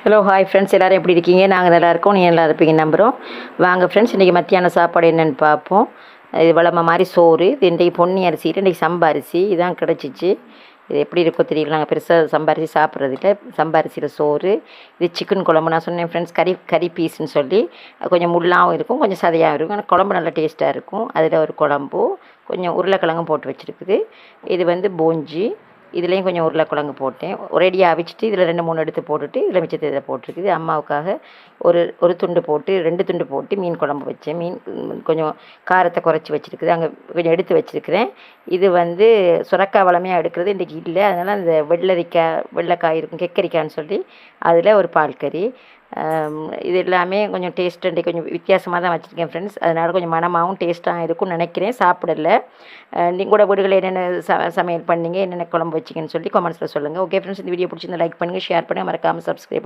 Hello hi friends, எல்லோரும் எப்படி இருக்கீங்க? நாங்கள் நல்லா இருக்கோம், நீ நல்லா இருப்பீங்க நம்புகிறோம். வாங்க ஃப்ரெண்ட்ஸ், இன்றைக்கி மத்தியான சாப்பாடு என்னென்னு பார்ப்போம். இது வளமை மாதிரி சோறு. இது இன்றைக்கி பொன்னி அரிசி, இன்றைக்கி சம்பா அரிசி இதான் கிடச்சிச்சு. இது எப்படி இருக்கோ தெரியல, நாங்கள் பெருசாக சம்பா அரிசி சாப்பிட்றதில்ல. சம்பா அரிசியில் சோறு. இது சிக்கன் குழம்பு. நான் சொன்னேன் ஃப்ரெண்ட்ஸ், கறி பீஸ்ன்னு சொல்லி கொஞ்சம் முள்ளாகவும் இருக்கும், கொஞ்சம் சதையாகவும் இருக்கும். ஆனால் குழம்பு நல்லா டேஸ்ட்டாக இருக்கும். அதில் ஒரு குழம்பு, கொஞ்சம் உருளைக்கிழங்கும் போட்டு வச்சுருக்குது. இது வந்து போஞ்சி. இதுலேயும் கொஞ்சம் உருளைக்கிழங்கு போட்டேன். ஒரேடியாக அவிச்சிட்டு இதில் 2-3 எடுத்து போட்டுட்டு இதில் மிச்சத்தை இதில் போட்டிருக்குது. அம்மாவுக்காக ஒரு துண்டு போட்டு 2 துண்டு போட்டு மீன் குழம்பு வச்சேன். மீன் கொஞ்சம் காரத்தை குறைச்சி வச்சுருக்குது, அங்கே கொஞ்சம் எடுத்து வச்சுருக்கிறேன். இது வந்து சுரக்காய் வளமையாக எடுக்கிறது இன்றைக்கி இல்லை, அதனால் அந்த வெள்ளைக்காய் இருக்கும், கெக்கரிக்கான்னு சொல்லி அதில் ஒரு பால் கறி. இது எல்லாமே கொஞ்சம் டேஸ்ட்டு கொஞ்சம் வித்தியாசமாக தான் வச்சுருக்கேன் ஃப்ரெண்ட்ஸ். அதனால் கொஞ்சம் மனமாகவும் டேஸ்ட்டாக இருக்கும்னு நினைக்கிறேன். சாப்பிடல. நீங்கள் கூட வீடுகளில் என்னென்ன சமையல் பண்ணீங்க, என்னென்ன குழம்பு வச்சிங்கன்னு சொல்லி கமெண்ட்ஸில் சொல்லுங்கள். ஓகே ஃப்ரெண்ட்ஸ், இந்த வீடியோ பிடிச்சிருந்தா லைக் பண்ணுங்கள், ஷேர் பண்ணுங்கள், மறக்காமல் சப்ஸ்கிரைப்